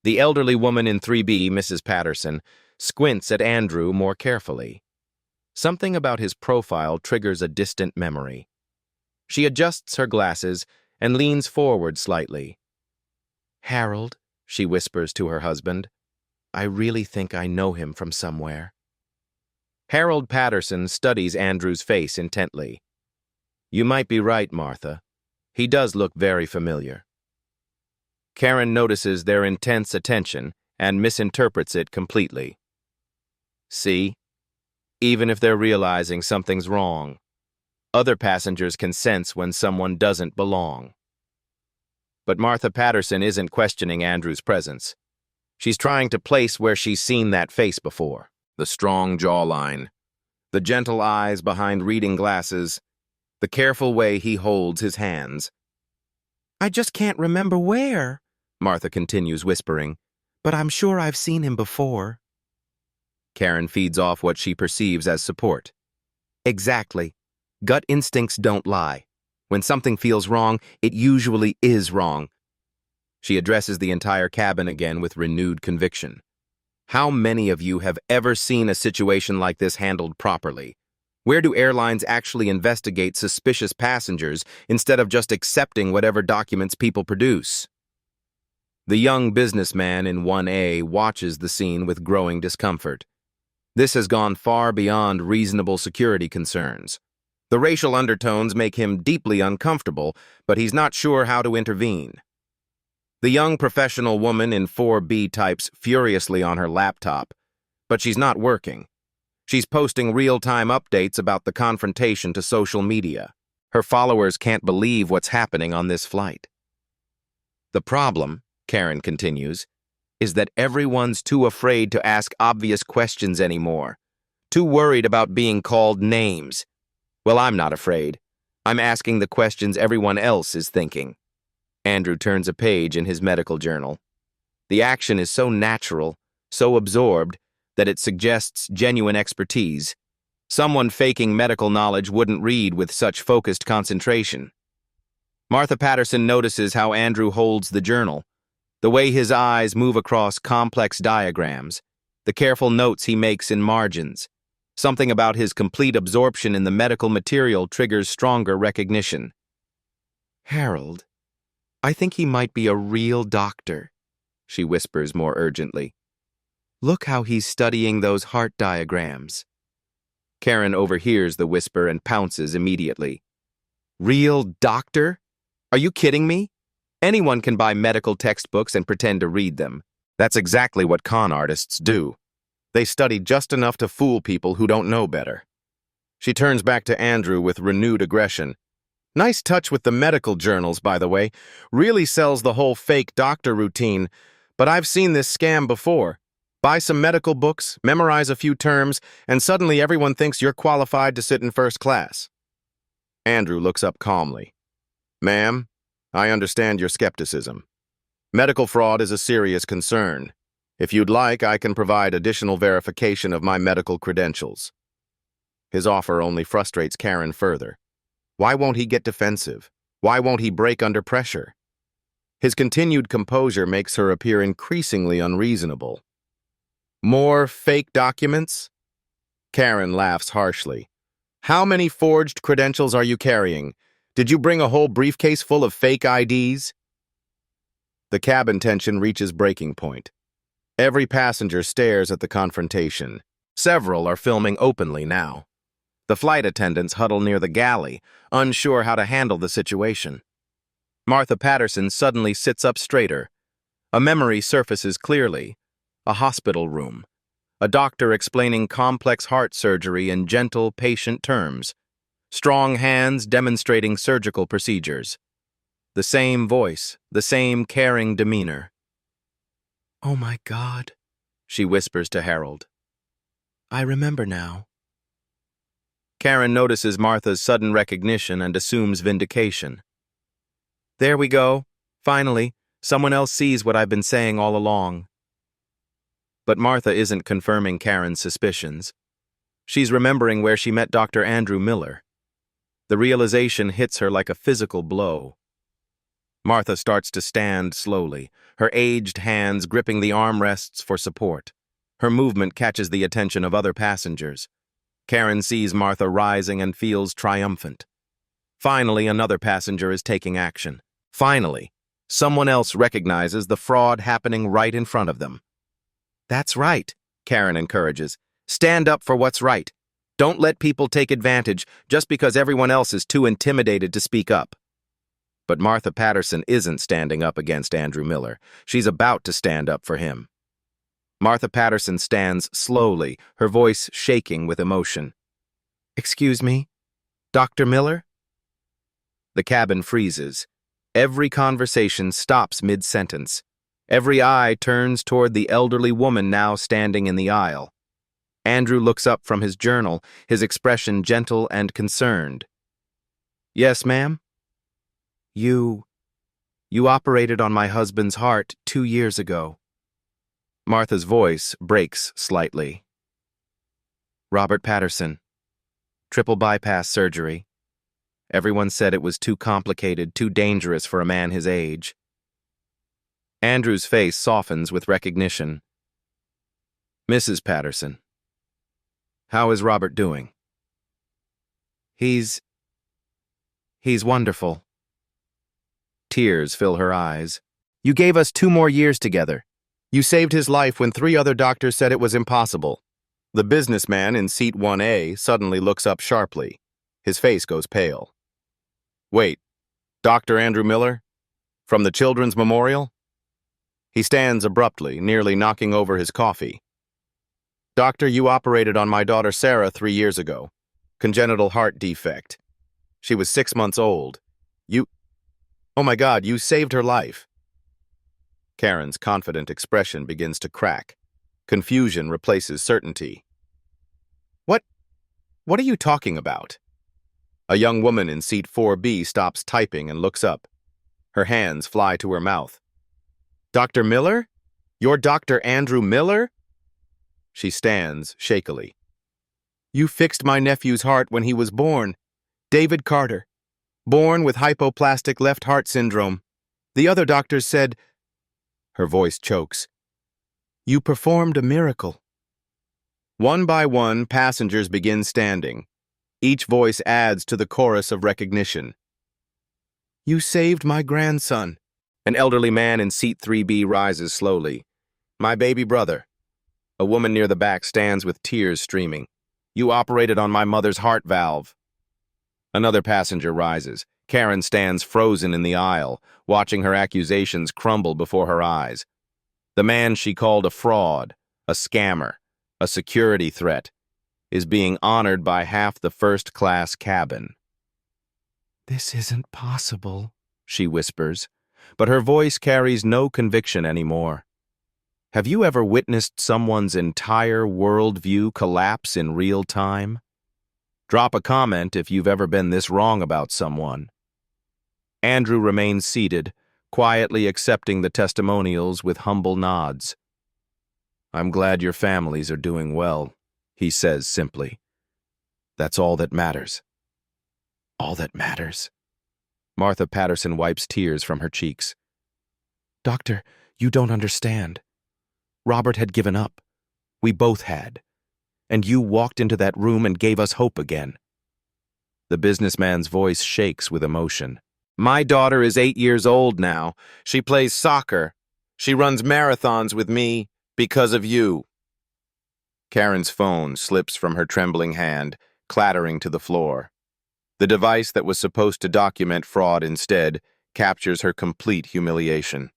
The elderly woman in 3B, Mrs. Patterson, squints at Andrew more carefully. Something about his profile triggers a distant memory. She adjusts her glasses and leans forward slightly. Harold, she whispers to her husband, I really think I know him from somewhere. Harold Patterson studies Andrew's face intently. You might be right, Martha. He does look very familiar. Karen notices their intense attention and misinterprets it completely. See? Even if they're realizing something's wrong, other passengers can sense when someone doesn't belong. But Martha Patterson isn't questioning Andrew's presence. She's trying to place where she's seen that face before. The strong jawline, the gentle eyes behind reading glasses, the careful way he holds his hands. I just can't remember where, Martha continues whispering, but I'm sure I've seen him before. Karen feeds off what she perceives as support. Exactly. Gut instincts don't lie. When something feels wrong, it usually is wrong. She addresses the entire cabin again with renewed conviction. How many of you have ever seen a situation like this handled properly? Where do airlines actually investigate suspicious passengers instead of just accepting whatever documents people produce? The young businessman in 1A watches the scene with growing discomfort. This has gone far beyond reasonable security concerns. The racial undertones make him deeply uncomfortable, but he's not sure how to intervene. The young professional woman in 4B types furiously on her laptop, but she's not working. She's posting real-time updates about the confrontation to social media. Her followers can't believe what's happening on this flight. The problem, Karen continues, is that everyone's too afraid to ask obvious questions anymore, too worried about being called names. Well, I'm not afraid. I'm asking the questions everyone else is thinking. Andrew turns a page in his medical journal. The action is so natural, so absorbed, that it suggests genuine expertise. Someone faking medical knowledge wouldn't read with such focused concentration. Martha Patterson notices how Andrew holds the journal, the way his eyes move across complex diagrams, the careful notes he makes in margins. Something about his complete absorption in the medical material triggers stronger recognition. "Harold, I think he might be a real doctor," she whispers more urgently. "Look how he's studying those heart diagrams." Karen overhears the whisper and pounces immediately. "Real doctor? Are you kidding me? Anyone can buy medical textbooks and pretend to read them. That's exactly what con artists do. They study just enough to fool people who don't know better." She turns back to Andrew with renewed aggression. "Nice touch with the medical journals, by the way. Really sells the whole fake doctor routine. But I've seen this scam before. Buy some medical books, memorize a few terms, and suddenly everyone thinks you're qualified to sit in first class." Andrew looks up calmly. "Ma'am, I understand your skepticism. Medical fraud is a serious concern. If you'd like, I can provide additional verification of my medical credentials." His offer only frustrates Karen further. Why won't he get defensive? Why won't he break under pressure? His continued composure makes her appear increasingly unreasonable. "More fake documents?" Karen laughs harshly. "How many forged credentials are you carrying? Did you bring a whole briefcase full of fake IDs?" The cabin tension reaches breaking point. Every passenger stares at the confrontation. Several are filming openly now. The flight attendants huddle near the galley, unsure how to handle the situation. Martha Patterson suddenly sits up straighter. A memory surfaces clearly. A hospital room. A doctor explaining complex heart surgery in gentle, patient terms. Strong hands demonstrating surgical procedures. The same voice, the same caring demeanor. "Oh my God," she whispers to Harold. "I remember now." Karen notices Martha's sudden recognition and assumes vindication. "There we go. Finally, someone else sees what I've been saying all along." But Martha isn't confirming Karen's suspicions. She's remembering where she met Dr. Andrew Miller. The realization hits her like a physical blow. Martha starts to stand slowly, her aged hands gripping the armrests for support. Her movement catches the attention of other passengers. Karen sees Martha rising and feels triumphant. Finally, another passenger is taking action. Finally, someone else recognizes the fraud happening right in front of them. "That's right," Karen encourages. "Stand up for what's right. Don't let people take advantage just because everyone else is too intimidated to speak up." But Martha Patterson isn't standing up against Andrew Miller. She's about to stand up for him. Martha Patterson stands slowly, her voice shaking with emotion. "Excuse me, Dr. Miller?" The cabin freezes. Every conversation stops mid-sentence. Every eye turns toward the elderly woman now standing in the aisle. Andrew looks up from his journal, his expression gentle and concerned. "Yes, ma'am?" You operated on my husband's heart 2 years ago." Martha's voice breaks slightly. "Robert Patterson. Triple bypass surgery. Everyone said it was too complicated, too dangerous for a man his age." Andrew's face softens with recognition. "Mrs. Patterson. How is Robert doing?" He's wonderful." Tears fill her eyes. "You gave us 2 more years together. You saved his life when 3 other doctors said it was impossible." The businessman in seat 1A suddenly looks up sharply. His face goes pale. "Wait, Dr. Andrew Miller? From the Children's Memorial?" He stands abruptly, nearly knocking over his coffee. "Doctor, you operated on my daughter Sarah 3 years ago. Congenital heart defect. She was 6 months old. Oh my God, you saved her life." Karen's confident expression begins to crack. Confusion replaces certainty. What? What are you talking about? A young woman in seat 4B stops typing and looks up. Her hands fly to her mouth. Dr. Miller? You're Dr. Andrew Miller? She stands shakily. You fixed my nephew's heart when he was born. David Carter. Born with hypoplastic left heart syndrome. The other doctors said... Her voice chokes. You performed a miracle. One by one, passengers begin standing. Each voice adds to the chorus of recognition. You saved my grandson. An elderly man in seat 3B rises slowly. My baby brother. A woman near the back stands with tears streaming. You operated on my mother's heart valve. Another passenger rises. Karen stands frozen in the aisle, watching her accusations crumble before her eyes. The man she called a fraud, a scammer, a security threat, is being honored by half the first-class cabin. This isn't possible, she whispers, but her voice carries no conviction anymore. Have you ever witnessed someone's entire worldview collapse in real time? Drop a comment if you've ever been this wrong about someone. Andrew remains seated, quietly accepting the testimonials with humble nods. I'm glad your families are doing well, he says simply. That's all that matters. All that matters. Martha Patterson wipes tears from her cheeks. Doctor, you don't understand. Robert had given up. We both had. And you walked into that room and gave us hope again. The businessman's voice shakes with emotion. My daughter is 8 years old now. She plays soccer. She runs marathons with me because of you. Karen's phone slips from her trembling hand, clattering to the floor. The device that was supposed to document fraud instead captures her complete humiliation.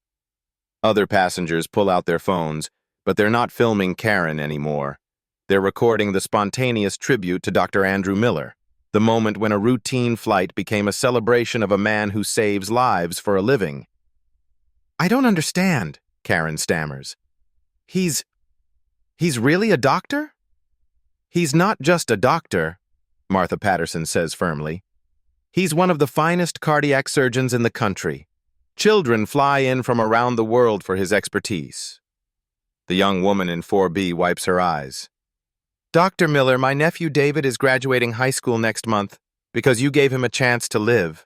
Other passengers pull out their phones, but they're not filming Karen anymore. They're recording the spontaneous tribute to Dr. Andrew Miller, the moment when a routine flight became a celebration of a man who saves lives for a living. I don't understand, Karen stammers. He's really a doctor? He's not just a doctor, Martha Patterson says firmly. He's one of the finest cardiac surgeons in the country. Children fly in from around the world for his expertise. The young woman in 4B wipes her eyes. Dr. Miller, my nephew David is graduating high school next month because you gave him a chance to live.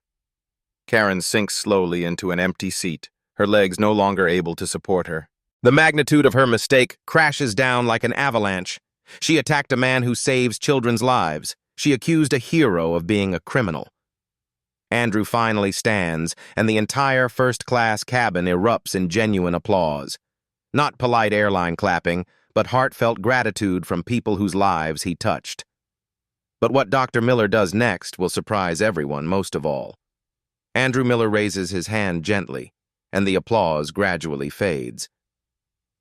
Karen sinks slowly into an empty seat, her legs no longer able to support her. The magnitude of her mistake crashes down like an avalanche. She attacked a man who saves children's lives. She accused a hero of being a criminal. Andrew finally stands, and the entire first-class cabin erupts in genuine applause. Not polite airline clapping, but heartfelt gratitude from people whose lives he touched. But what Dr. Miller does next will surprise everyone most of all. Andrew Miller raises his hand gently, and the applause gradually fades.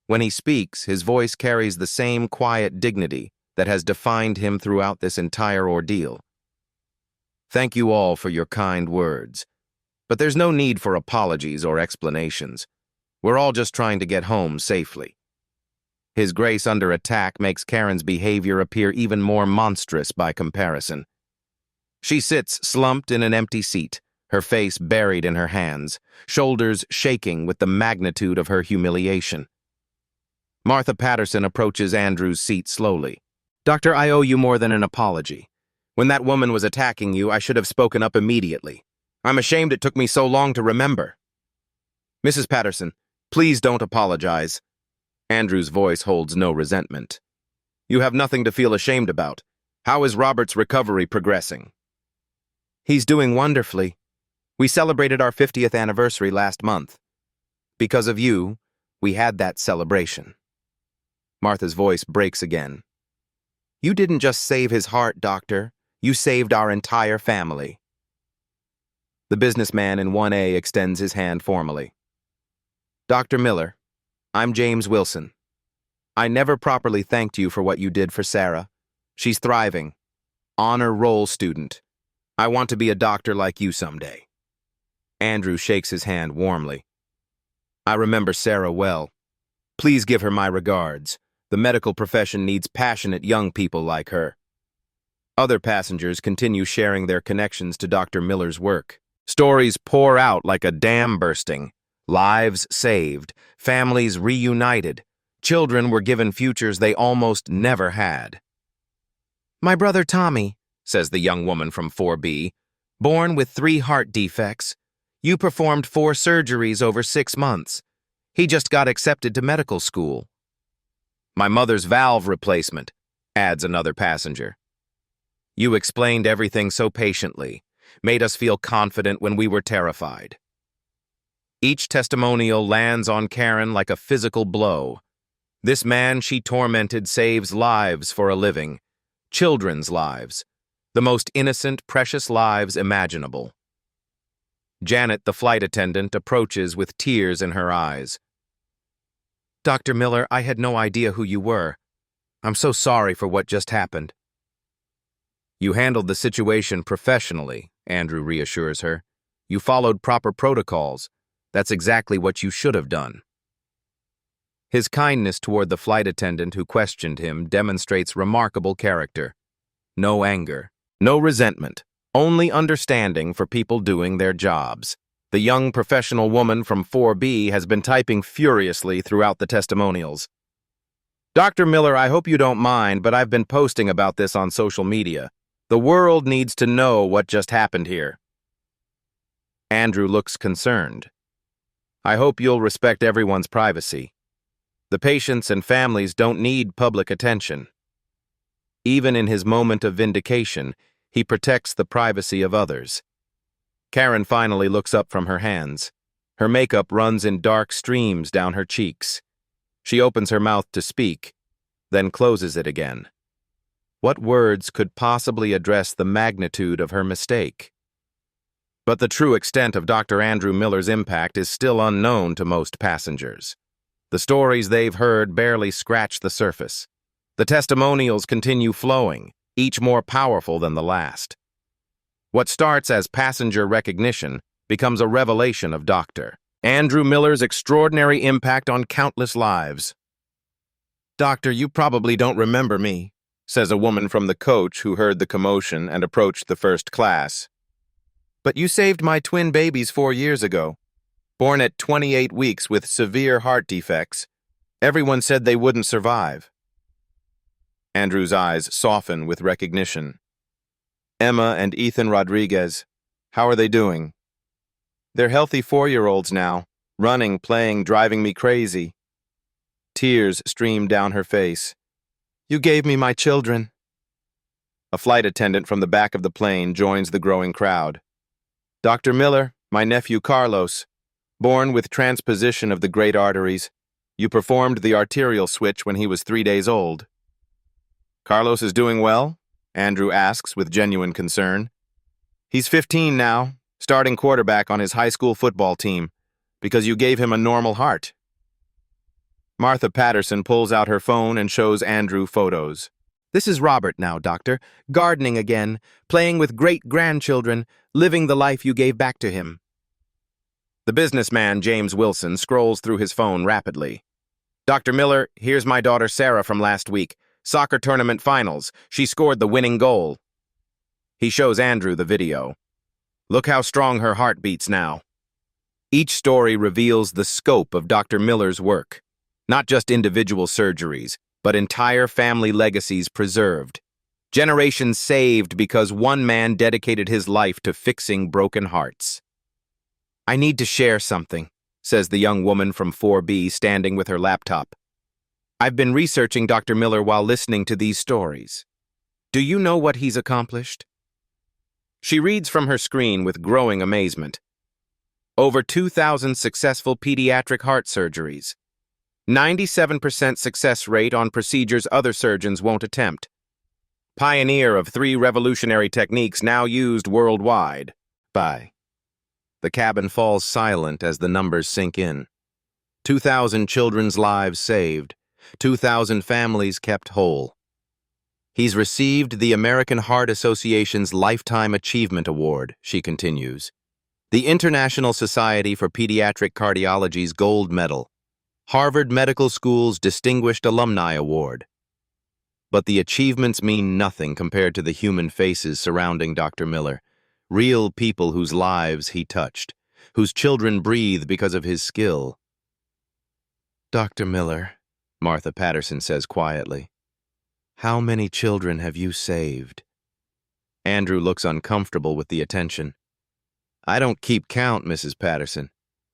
When he speaks, his voice carries the same quiet dignity that has defined him throughout this entire ordeal. Thank you all for your kind words. But there's no need for apologies or explanations. We're all just trying to get home safely. His grace under attack makes Karen's behavior appear even more monstrous by comparison. She sits slumped in an empty seat, her face buried in her hands, shoulders shaking with the magnitude of her humiliation. Martha Patterson approaches Andrew's seat slowly. Doctor, I owe you more than an apology. When that woman was attacking you, I should have spoken up immediately. I'm ashamed it took me so long to remember. Mrs. Patterson, please don't apologize. Andrew's voice holds no resentment. You have nothing to feel ashamed about. How is Robert's recovery progressing? He's doing wonderfully. We celebrated our 50th anniversary last month. Because of you, we had that celebration. Martha's voice breaks again. You didn't just save his heart, Doctor. You saved our entire family. The businessman in 1A extends his hand formally. Dr. Miller, I'm James Wilson. I never properly thanked you for what you did for Sarah. She's thriving. Honor roll student. I want to be a doctor like you someday. Andrew shakes his hand warmly. I remember Sarah well. Please give her my regards. The medical profession needs passionate young people like her. Other passengers continue sharing their connections to Dr. Miller's work. Stories pour out like a dam bursting. Lives saved, families reunited. Children were given futures they almost never had. My brother Tommy, says the young woman from 4B, born with 3 heart defects. You performed 4 surgeries over 6 months. He just got accepted to medical school. My mother's valve replacement, adds another passenger. You explained everything so patiently, made us feel confident when we were terrified. Each testimonial lands on Karen like a physical blow. This man she tormented saves lives for a living, children's lives, the most innocent, precious lives imaginable. Janet, the flight attendant, approaches with tears in her eyes. Dr. Miller, I had no idea who you were. I'm so sorry for what just happened. You handled the situation professionally, Andrew reassures her. You followed proper protocols. That's exactly what you should have done. His kindness toward the flight attendant who questioned him demonstrates remarkable character. No anger, no resentment, only understanding for people doing their jobs. The young professional woman from 4B has been typing furiously throughout the testimonials. Dr. Miller, I hope you don't mind, but I've been posting about this on social media. The world needs to know what just happened here. Andrew looks concerned. I hope you'll respect everyone's privacy. The patients and families don't need public attention. Even in his moment of vindication, he protects the privacy of others. Karen finally looks up from her hands. Her makeup runs in dark streams down her cheeks. She opens her mouth to speak, then closes it again. What words could possibly address the magnitude of her mistake? But the true extent of Dr. Andrew Miller's impact is still unknown to most passengers. The stories they've heard barely scratch the surface. The testimonials continue flowing, each more powerful than the last. What starts as passenger recognition becomes a revelation of Dr. Andrew Miller's extraordinary impact on countless lives. Doctor, you probably don't remember me, says a woman from the coach who heard the commotion and approached the first class. But you saved my twin babies 4 years ago. Born at 28 weeks with severe heart defects. Everyone said they wouldn't survive. Andrew's eyes soften with recognition. Emma and Ethan Rodriguez, how are they doing? They're healthy 4-year-olds now, running, playing, driving me crazy. Tears stream down her face. You gave me my children. A flight attendant from the back of the plane joins the growing crowd. Dr. Miller, my nephew Carlos, born with transposition of the great arteries. You performed the arterial switch when he was 3 days old. Carlos is doing well? Andrew asks with genuine concern. He's 15 now, starting quarterback on his high school football team, because you gave him a normal heart. Martha Patterson pulls out her phone and shows Andrew photos. This is Robert now, Doctor, gardening again, playing with great-grandchildren, living the life you gave back to him. The businessman, James Wilson, scrolls through his phone rapidly. Dr. Miller, here's my daughter Sarah from last week. Soccer tournament finals. She scored the winning goal. He shows Andrew the video. Look how strong her heart beats now. Each story reveals the scope of Dr. Miller's work. Not just individual surgeries, but entire family legacies preserved. Generations saved because one man dedicated his life to fixing broken hearts. I need to share something, says the young woman from 4B standing with her laptop. I've been researching Dr. Miller while listening to these stories. Do you know what he's accomplished? She reads from her screen with growing amazement. Over 2,000 successful pediatric heart surgeries. 97% success rate on procedures other surgeons won't attempt. Pioneer of 3 revolutionary techniques now used worldwide. Bye. The cabin falls silent as the numbers sink in. 2,000 children's lives saved. 2,000 families kept whole. He's received the American Heart Association's Lifetime Achievement Award, she continues. The International Society for Pediatric Cardiology's Gold Medal, Harvard Medical School's Distinguished Alumni Award. But the achievements mean nothing compared to the human faces surrounding Dr. Miller, real people whose lives he touched, whose children breathe because of his skill. "Dr. Miller," Martha Patterson says quietly, "how many children have you saved?" Andrew looks uncomfortable with the attention. "I don't keep count, Mrs. Patterson.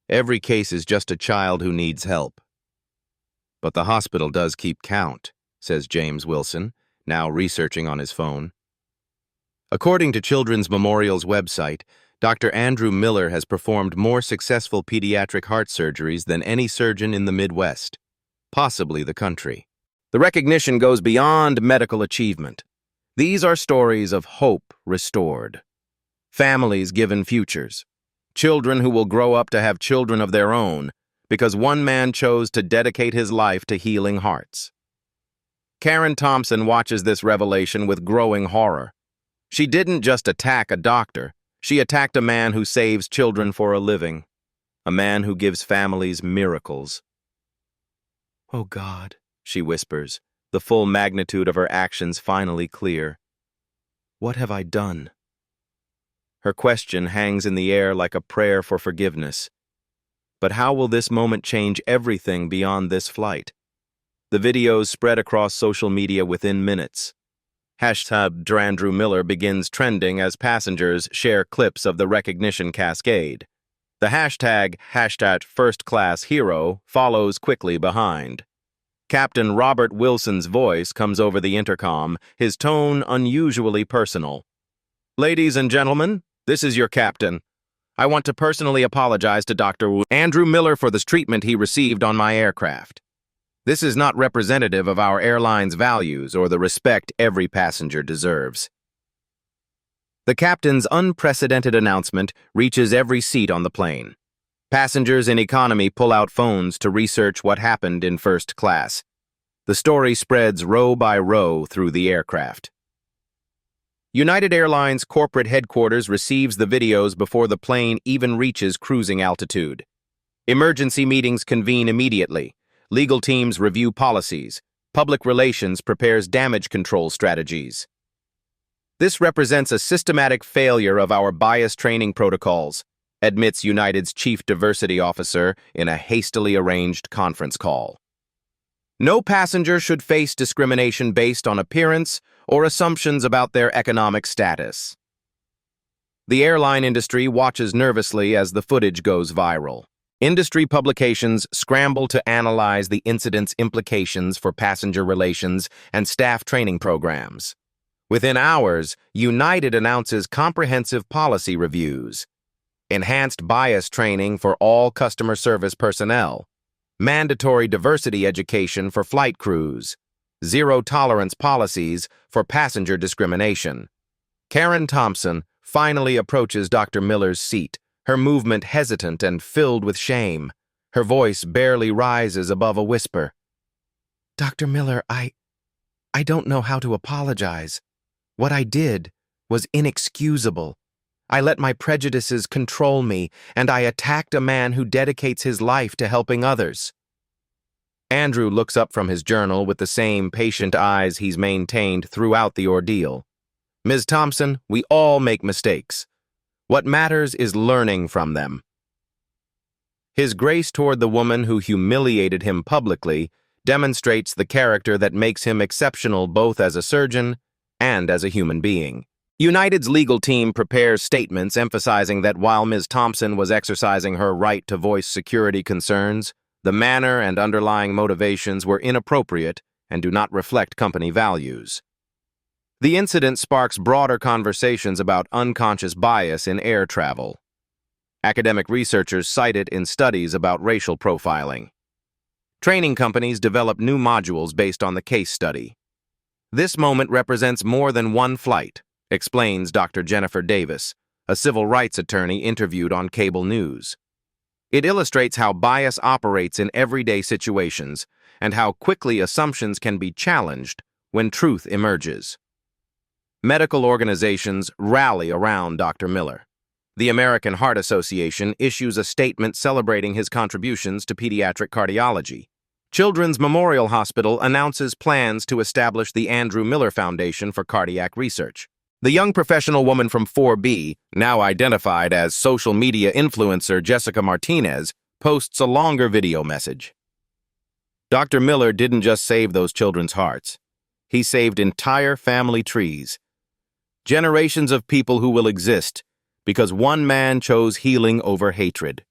Every case is just a child who needs help." "But the hospital does keep count," says James Wilson, now researching on his phone. According to Children's Memorial's website, Dr. Andrew Miller has performed more successful pediatric heart surgeries than any surgeon in the Midwest, possibly the country. The recognition goes beyond medical achievement. These are stories of hope restored, families given futures, children who will grow up to have children of their own because one man chose to dedicate his life to healing hearts. Karen Thompson watches this revelation with growing horror. She didn't just attack a doctor, she attacked a man who saves children for a living, a man who gives families miracles. "Oh God," she whispers, the full magnitude of her actions finally clear. "What have I done?" Her question hangs in the air like a prayer for forgiveness. But how will this moment change everything beyond this flight? The videos spread across social media within minutes. #Andrew Miller begins trending as passengers share clips of the recognition cascade. The hashtag #FirstClassHero follows quickly behind. Captain Robert Wilson's voice comes over the intercom, his tone unusually personal. "Ladies and gentlemen, this is your captain. I want to personally apologize to Dr. Andrew Miller for the treatment he received on my aircraft. This is not representative of our airline's values or the respect every passenger deserves." The captain's unprecedented announcement reaches every seat on the plane. Passengers in economy pull out phones to research what happened in first class. The story spreads row by row through the aircraft. United Airlines corporate headquarters receives the videos before the plane even reaches cruising altitude. Emergency meetings convene immediately. Legal teams review policies. Public relations prepares damage control strategies. "This represents a systematic failure of our bias training protocols," admits United's chief diversity officer in a hastily arranged conference call. "No passenger should face discrimination based on appearance or assumptions about their economic status." The airline industry watches nervously as the footage goes viral. Industry publications scramble to analyze the incident's implications for passenger relations and staff training programs. Within hours, United announces comprehensive policy reviews, enhanced bias training for all customer service personnel, mandatory diversity education for flight crews, zero-tolerance policies for passenger discrimination. Karen Thompson finally approaches Dr. Miller's seat, her movement hesitant and filled with shame. Her voice barely rises above a whisper. "Dr. Miller, I don't know how to apologize. What I did was inexcusable. I let my prejudices control me, and I attacked a man who dedicates his life to helping others." Andrew looks up from his journal with the same patient eyes he's maintained throughout the ordeal. "Ms. Thompson, we all make mistakes. What matters is learning from them." His grace toward the woman who humiliated him publicly demonstrates the character that makes him exceptional both as a surgeon and as a human being. United's legal team prepares statements emphasizing that while Ms. Thompson was exercising her right to voice security concerns, the manner and underlying motivations were inappropriate and do not reflect company values. The incident sparks broader conversations about unconscious bias in air travel. Academic researchers cite it in studies about racial profiling. Training companies develop new modules based on the case study. "This moment represents more than one flight," explains Dr. Jennifer Davis, a civil rights attorney interviewed on cable news. It illustrates how bias operates in everyday situations and how quickly assumptions can be challenged when truth emerges. Medical organizations rally around Dr. Miller. The American Heart Association issues a statement celebrating his contributions to pediatric cardiology. Children's Memorial Hospital announces plans to establish the Andrew Miller Foundation for Cardiac Research. The young professional woman from 4B, now identified as social media influencer Jessica Martinez, posts a longer video message. Dr. Miller didn't just save those children's hearts. He saved entire family trees. Generations of people who will exist because one man chose healing over hatred.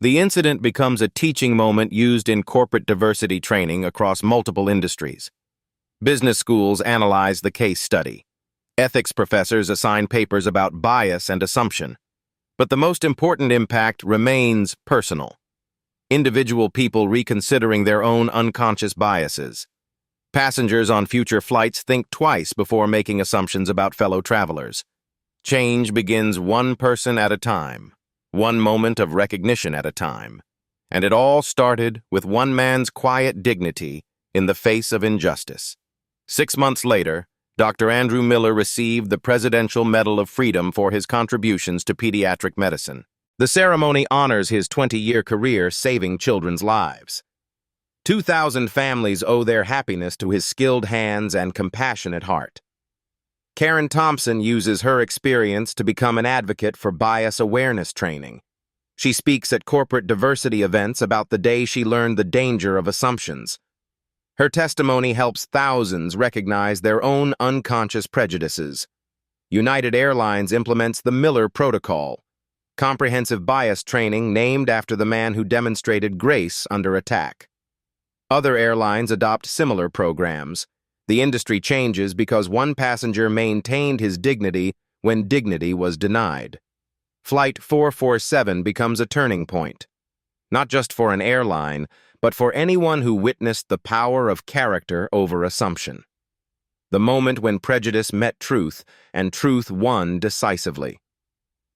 The incident becomes a teaching moment used in corporate diversity training across multiple industries. Business schools analyze the case study. Ethics professors assign papers about bias and assumption. But the most important impact remains personal. Individual people reconsidering their own unconscious biases. Passengers on future flights think twice before making assumptions about fellow travelers. Change begins one person at a time. One moment of recognition at a time. And it all started with one man's quiet dignity in the face of injustice. 6 months later, Dr. Andrew Miller received the Presidential Medal of Freedom for his contributions to pediatric medicine. The ceremony honors his 20-year career saving children's lives. 2,000 families owe their happiness to his skilled hands and compassionate heart. Karen Thompson uses her experience to become an advocate for bias awareness training. She speaks at corporate diversity events about the day she learned the danger of assumptions. Her testimony helps thousands recognize their own unconscious prejudices. United Airlines implements the Miller Protocol, comprehensive bias training named after the man who demonstrated grace under attack. Other airlines adopt similar programs. The industry changes because one passenger maintained his dignity when dignity was denied. Flight 447 becomes a turning point, not just for an airline, but for anyone who witnessed the power of character over assumption. The moment when prejudice met truth, and truth won decisively.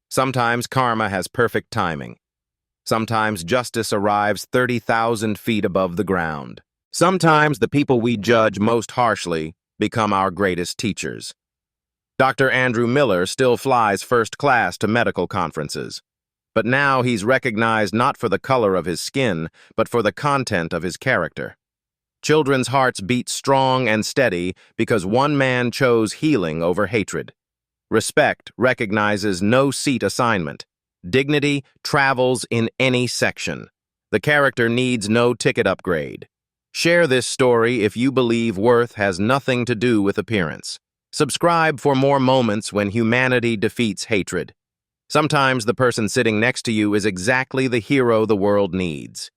Sometimes karma has perfect timing. Sometimes justice arrives 30,000 feet above the ground. Sometimes the people we judge most harshly become our greatest teachers. Dr. Andrew Miller still flies first class to medical conferences, but now he's recognized not for the color of his skin, but for the content of his character. Children's hearts beat strong and steady because one man chose healing over hatred. Respect recognizes no seat assignment. Dignity travels in any section. The character needs no ticket upgrade. Share this story if you believe worth has nothing to do with appearance. Subscribe for more moments when humanity defeats hatred. Sometimes the person sitting next to you is exactly the hero the world needs.